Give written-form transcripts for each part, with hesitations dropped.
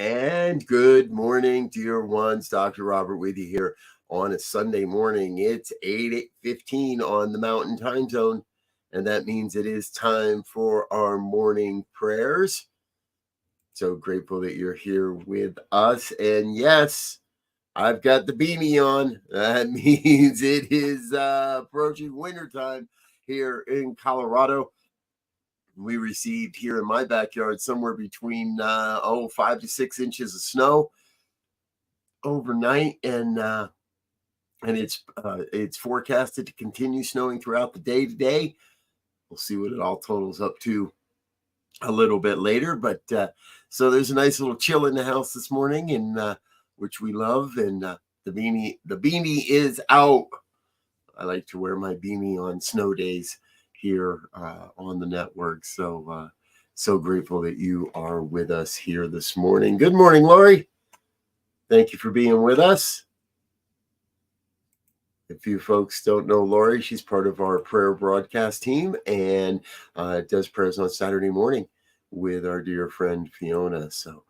And good morning, dear ones. Dr. Robert with you here on a Sunday morning. It's 8:15 on the Mountain Time Zone, and that means it is time for our morning prayers. So grateful that you're here with us. And yes, I've got the beanie on. That means it is approaching wintertime here in Colorado. We received here in my backyard somewhere between 5 to 6 inches of snow overnight, and it's forecasted to continue snowing throughout the day today. We'll see what it all totals up to a little bit later, but so there's a nice little chill in the house this morning, and which we love, and the beanie is out. I like to wear my beanie on snow days here on the network. So grateful that you are with us here this morning. Good morning, Lori. Thank you for being with us. If you folks don't know Lori, she's part of our prayer broadcast team and does prayers on Saturday morning with our dear friend Fiona. So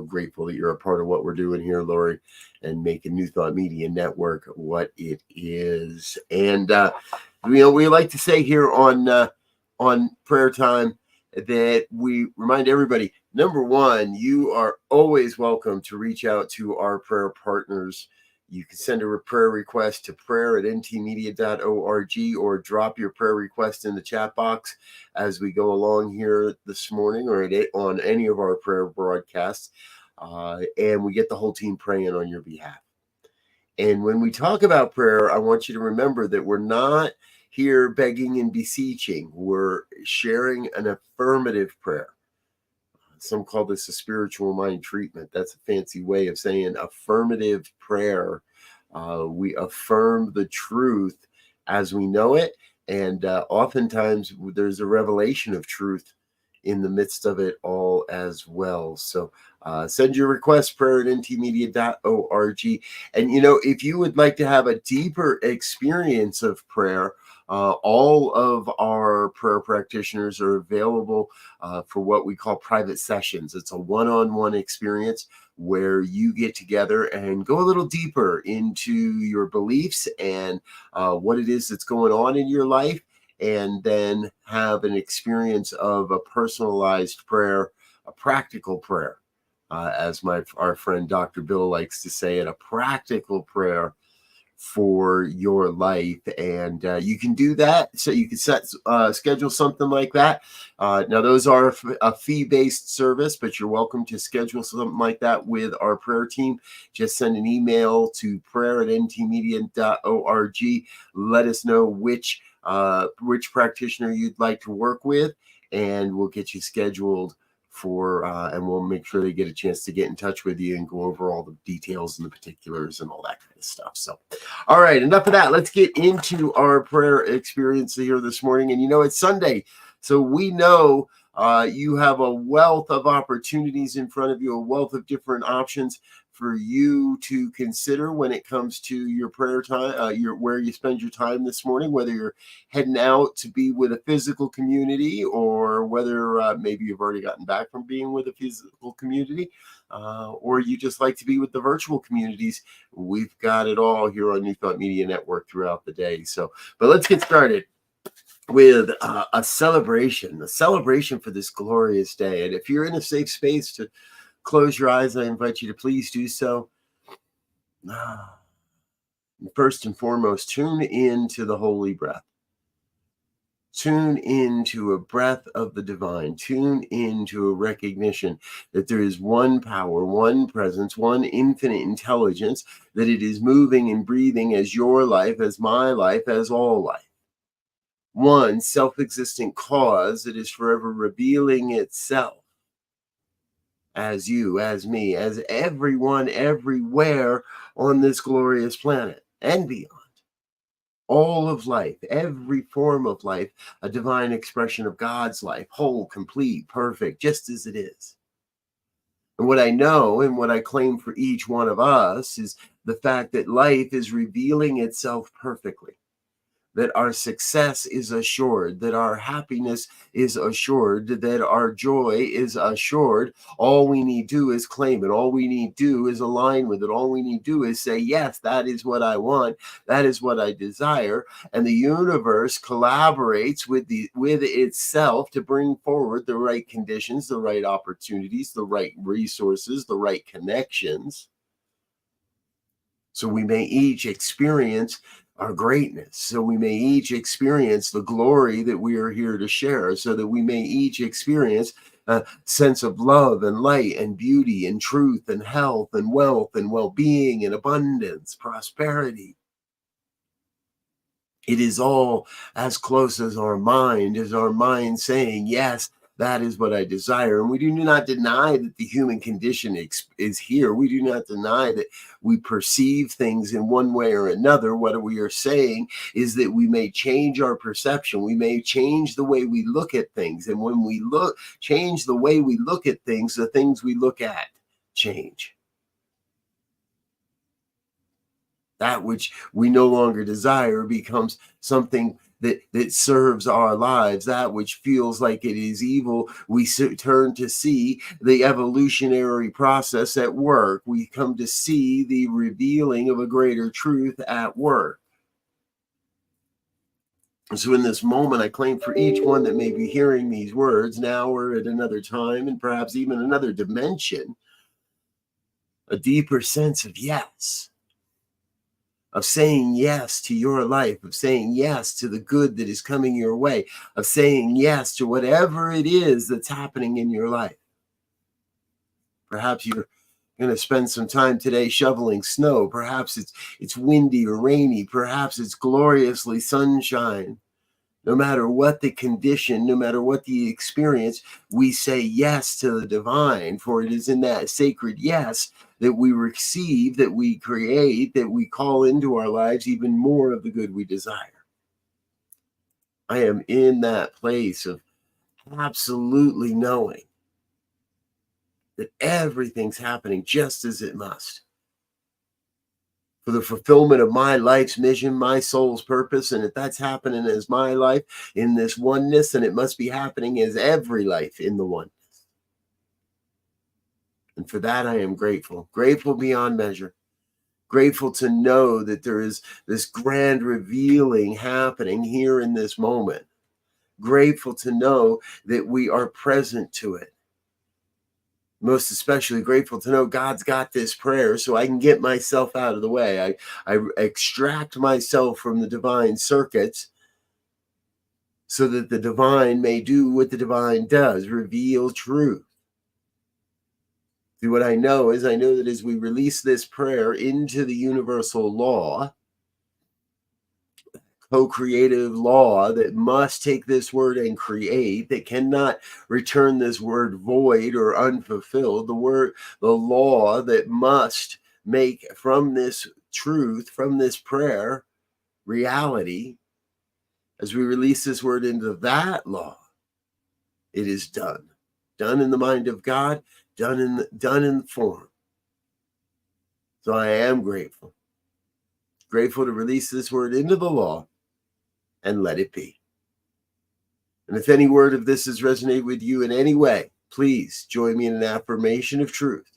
grateful that you're a part of what we're doing here, Lori, and making New Thought Media Network what it is. And we like to say here on prayer time that we remind everybody, number one, you are always welcome to reach out to our prayer partners. You can send a prayer request to prayer@ntmedia.org or drop your prayer request in the chat box as we go along here this morning or on any of our prayer broadcasts. And we get the whole team praying on your behalf. And when we talk about prayer, I want you to remember that we're not here begging and beseeching. We're sharing an affirmative prayer. Some call this a spiritual mind treatment. That's a fancy way of saying affirmative prayer. We affirm the truth as we know it. And oftentimes there's a revelation of truth in the midst of it all as well. So send your request, prayer@ntmedia.org. And, if you would like to have a deeper experience of prayer, all of our prayer practitioners are available for what we call private sessions. It's a one-on-one experience where you get together and go a little deeper into your beliefs and what it is that's going on in your life, and then have an experience of a personalized prayer, a practical prayer, as our friend Dr. Bill likes to say it, a practical prayer for your life. And you can do that. So you can schedule something like that. Now those are a fee-based service, but you're welcome to schedule something like that with our prayer team. Just send an email to prayer@ntmedia.org. Let us know which practitioner you'd like to work with, and we'll get you scheduled and we'll make sure they get a chance to get in touch with you and go over all the details and the particulars and all that kind of stuff. So, all right, enough of that. Let's get into our prayer experience here this morning. And it's Sunday, so we know you have a wealth of opportunities in front of you, a wealth of different options for you to consider when it comes to your prayer time, where you spend your time this morning, whether you're heading out to be with a physical community or whether maybe you've already gotten back from being with a physical community, or you just like to be with the virtual communities. We've got it all here on New Thought Media Network throughout the day. But let's get started with a celebration for this glorious day. And if you're in a safe space to close your eyes, I invite you to please do so. First and foremost, tune into the holy breath. Tune into a breath of the divine. Tune into a recognition that there is one power, one presence, one infinite intelligence, that it is moving and breathing as your life, as my life, as all life. One self-existent cause that is forever revealing itself as you, as me, as everyone, everywhere on this glorious planet and beyond. All of life, every form of life, a divine expression of God's life, whole, complete, perfect, just as it is. And what I know and what I claim for each one of us is the fact that life is revealing itself perfectly. that our success is assured, that our happiness is assured, that our joy is assured. All we need to do is claim it. All we need to do is align with it. All we need to do is say, yes, that is what I want. That is what I desire. And the universe collaborates with itself to bring forward the right conditions, the right opportunities, the right resources, the right connections. So we may each experience our greatness. So we may each experience the glory that we are here to share. So that we may each experience a sense of love and light and beauty and truth and health and wealth and well-being and abundance, prosperity. It is all as close as our mind saying, yes, that is what I desire. And we do not deny that the human condition is here. We do not deny that we perceive things in one way or another. What we are saying is that we may change our perception. We may change the way we look at things. And when we change the way we look at things, the things we look at change. That which we no longer desire becomes something that serves our lives. That which feels like it is evil, we turn to see the evolutionary process at work. We come to see the revealing of a greater truth at work. So in this moment, I claim for each one that may be hearing these words now or at another time, and perhaps even another dimension, a deeper sense of yes. Of saying yes to your life, of saying yes to the good that is coming your way, of saying yes to whatever it is that's happening in your life. Perhaps you're going to spend some time today shoveling snow. Perhaps it's windy or rainy. Perhaps it's gloriously sunshine. No matter what the condition, no matter what the experience, we say yes to the divine, for it is in that sacred yes that we receive, that we create, that we call into our lives even more of the good we desire. I am in that place of absolutely knowing that everything's happening just as it must. For the fulfillment of my life's mission, my soul's purpose. And if that's happening as my life in this oneness, then it must be happening as every life in the oneness. And for that, I am grateful beyond measure. Grateful to know that there is this grand revealing happening here in this moment. Grateful to know that we are present to it. Most especially grateful to know God's got this prayer so I can get myself out of the way. I extract myself from the divine circuits so that the divine may do what the divine does, reveal truth. See, what I know is I know that as we release this prayer into the universal law, co-creative law that must take this word and create, that cannot return this word void or unfulfilled, the law that must make from this truth, from this prayer, reality. As we release this word into that law, it is done in the mind of God, done in the form. So I am grateful to release this word into the law and let it be. And if any word of this has resonated with you in any way, please join me in an affirmation of truth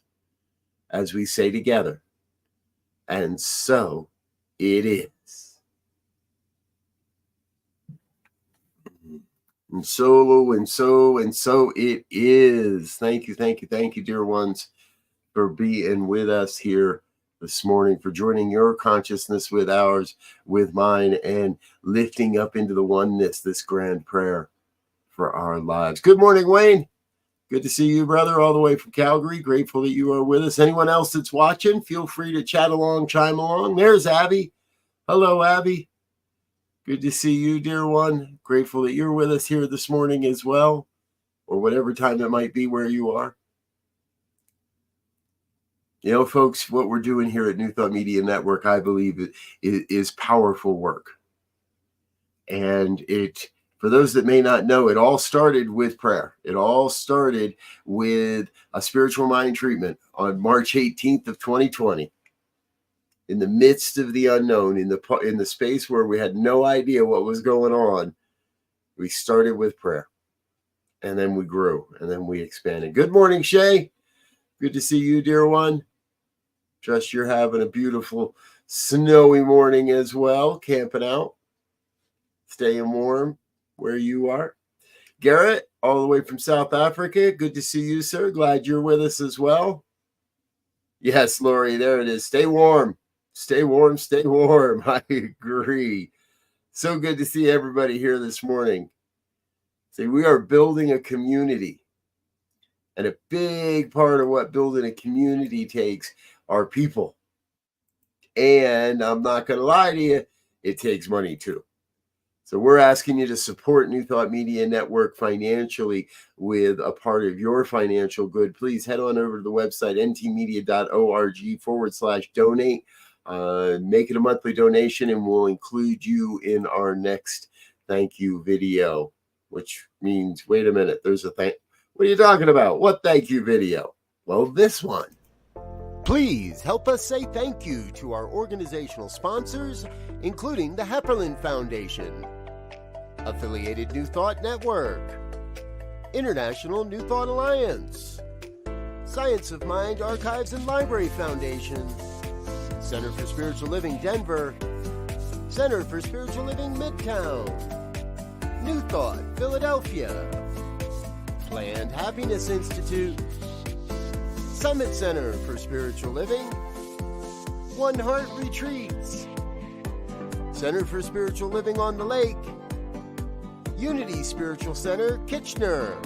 as we say together, and so it is. And so it is. Thank you, dear ones, for being with us here this morning, for joining your consciousness with ours, with mine, and lifting up into the oneness this grand prayer for our lives. Good morning, Wayne. Good to see you, brother, all the way from Calgary. Grateful that you are with us. Anyone else that's watching, feel free to chat along, chime along. There's Abby. Hello, Abby. Good to see you, dear one. Grateful that you're with us here this morning as well, or whatever time it might be where you are. You know, folks, what we're doing here at New Thought Media Network, I believe, is powerful work. And for those that may not know, it all started with prayer. It all started with a spiritual mind treatment on March 18th of 2020. in the midst of the unknown, in the space where we had no idea what was going on, we started with prayer, and then we grew, and then we expanded. Good morning, Shay. Good to see you, dear one. Trust you're having a beautiful snowy morning as well, camping out, staying warm where you are. Garrett, all the way from South Africa. Good to see you, sir. Glad you're with us as well. Yes, Lori, there it is. Stay warm. Stay warm. Stay warm. I agree. So good to see everybody here this morning. See, we are building a community. And a big part of what building a community takes are people. And I'm not going to lie to you, it takes money too. So we're asking you to support New Thought Media Network financially with a part of your financial good. Please head on over to the website, ntmedia.org/donate. Make it a monthly donation, and we'll include you in our next thank you video, which means, wait a minute, there's a thank. What are you talking about? What thank you video? Well, this one. Please help us say thank you to our organizational sponsors, including the Hepperlin Foundation, Affiliated New Thought Network, International New Thought Alliance, Science of Mind Archives and Library Foundation, Center for Spiritual Living Denver, Center for Spiritual Living Midtown, New Thought Philadelphia, Planned Happiness Institute, Summit Center for Spiritual Living, One Heart Retreats, Center for Spiritual Living on the Lake, Unity Spiritual Center, Kitchener,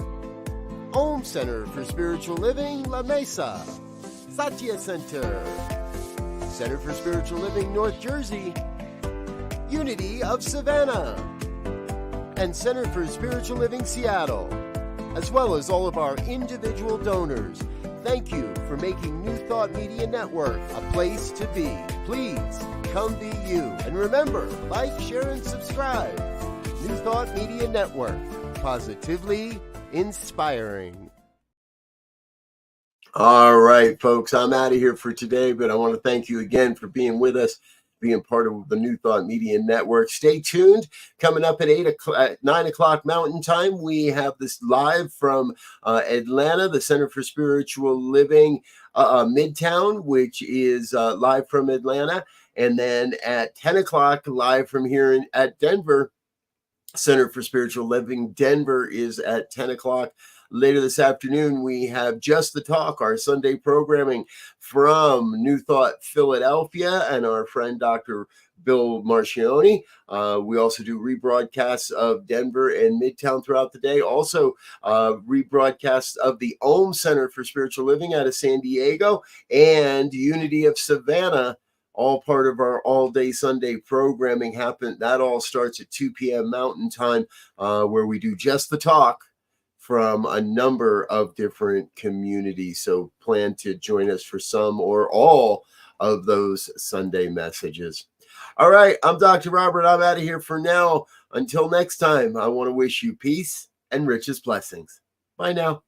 Om Center for Spiritual Living, La Mesa, Satya Center, Center for Spiritual Living, North Jersey, Unity of Savannah, and Center for Spiritual Living, Seattle, as well as all of our individual donors. Thank you for making New Thought Media Network a place to be. Please come be you. And remember, like, share, and subscribe. New Thought Media Network, positively inspiring. All right, folks, I'm out of here for today, but I want to thank you again for being with us, being part of the New Thought Media Network. Stay tuned. Coming up at 9 o'clock Mountain Time, we have this live from Atlanta, the Center for Spiritual Living Midtown, which is live from Atlanta. And then at 10 o'clock, live from here at Denver, Center for Spiritual Living Denver is at 10 o'clock. Later this afternoon, we have Just the Talk, our Sunday programming from New Thought Philadelphia, and our friend Dr. Bill Marcioni. We also do rebroadcasts of Denver and Midtown throughout the day. Also, rebroadcasts of the Om Center for Spiritual Living out of San Diego and Unity of Savannah, all part of our all-day Sunday programming. That all starts at 2 p.m. Mountain Time, where we do Just the Talk from a number of different communities. So plan to join us for some or all of those Sunday messages. All right, I'm Dr. Robert. I'm out of here for now. Until next time, I want to wish you peace and richest blessings. Bye now.